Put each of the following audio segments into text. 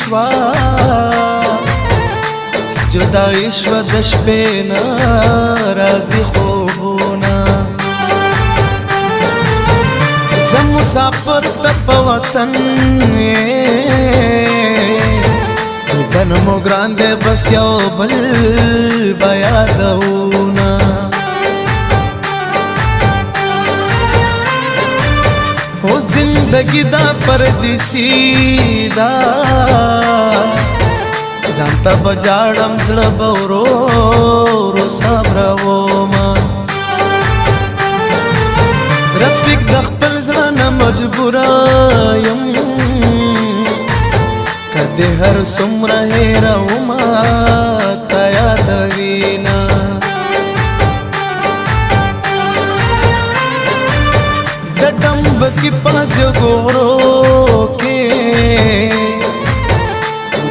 شوا جدای شوا د شپې نه راځي خوبونه زه مسافر ته په وطن دیدن مو ګران دی بس یو بل به یادونه او زندگی دا پردیسی دا ځانته بجاړم زړه به ورو ورو صبرومه رفیق د خپل زړه نه مجبوره یم که دې هر څومره هېرومه تا یادوینه د ډمبکي په جګورو کې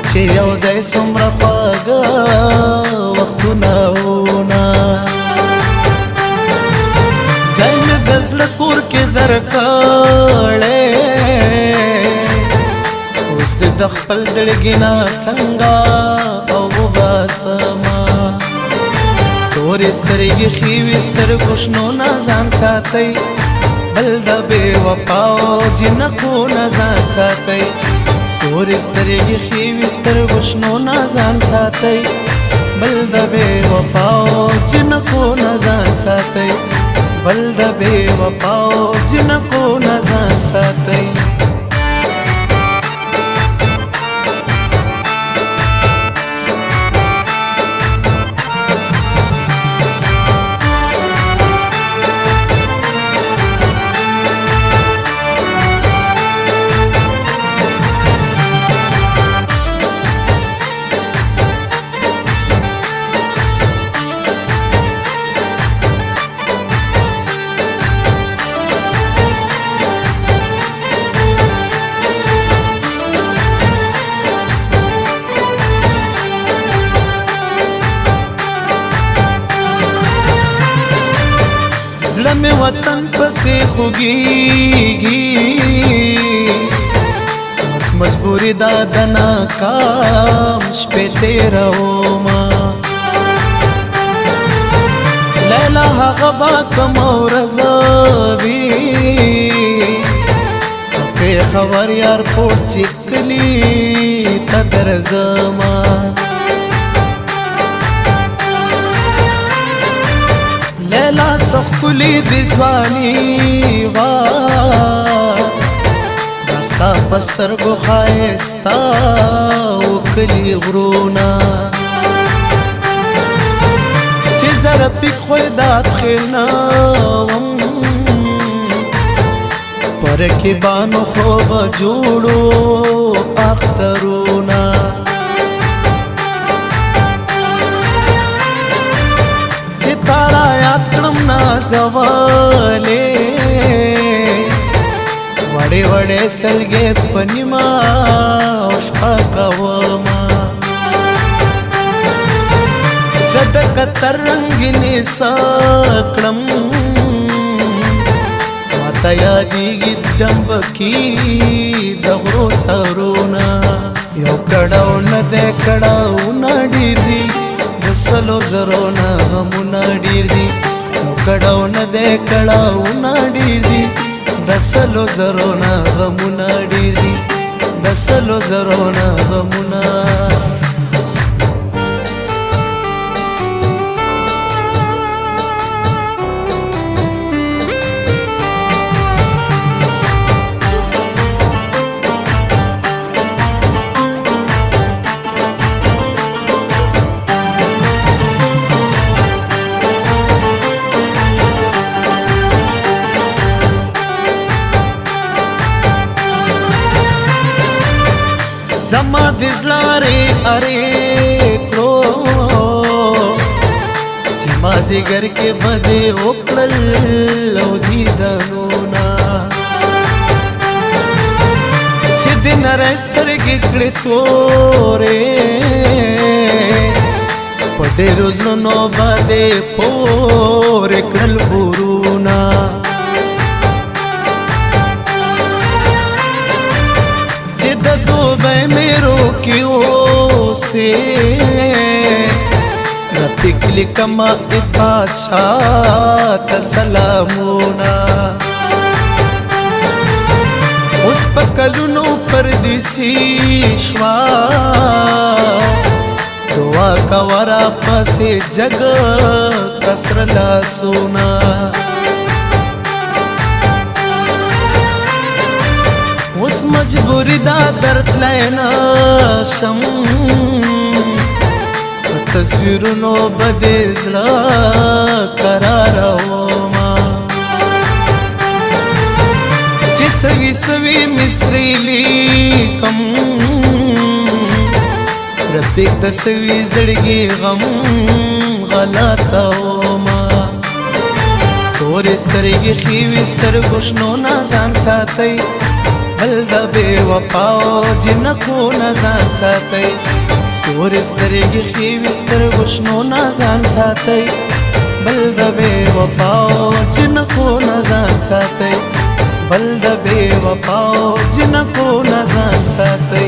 چې یو ځای څومره خواږه وختونه وونه ځای مې د زړه کور کې درکړی اوس دې د خپل زړګي نه څنګه او وباسمه تورې سترګې ښې سترګو شنو نه ځان ساتئ بل د بې وفاو جنکو نه ځان ساتئ تورې سترګې ښې سترګو شنو نه ځان ساتئ بل د بې وفاو جنکو نه ځان ساتئ بل د بې وفاو جنکو نه ځان ساتئ زړه مې وطن پسې خوږېږي بس مجبوري دا د ناکام شپې تېرومه لیلا هغه به کومه ورځ وي پېښور ایرپورټ چې کلي ته درځمه لیلا سخلی دی ځواني وا داستا پسترګو ښایسته وکلي غرونه چې زه رفیق خویدات خیلنه وم په رقیبانو خو به جوړو اخترونه تارا یاد کړم نازولې وړې وړې سلګې په نیمه شپه کومه زه د کتر رنګینې سکړم ماته یادېږي ډمبکي د غرو سرونه یو کړاو نه دی کړاوونه ډېر دي سلو زرو نه غمونه ډېر دي یو کړاو نه دی کړاوونه ډېر دي د سلو زرو نه غمونه ډېر دي د سلو زرو نه غمونه زما د زړه اره کړو چې مازیګر کې بده وکړل او دیدنونه چې د نرسترګې کړې تورې په ډېرو زړونو باندې پورې کړل ورونه چې د دوبۍ مې روکې کې اوسې رفیق لیکما پادشاه ته سلامونه اوس په کلونو پردیسي شوا دعا کوه راپسې جګ کسر لاسونه اوس مجبوری دا درد لینا شم په تصویرونو بدې زړه قرارومه چې سوي سوي مصري لیکم رفیق د سوي زړګي غم غلطومه تورې سترګې ښې سترګو شنو نه ځان ساتئ بل د بې وفاو جنکو نه ځان ساتئ تورې سترګې ښې سترګو شنو نه ځان ساتئ بل د بې وفاو جنکو نه ځان ساتئ بل د بے وفاو جنکو نه ځان ساتئ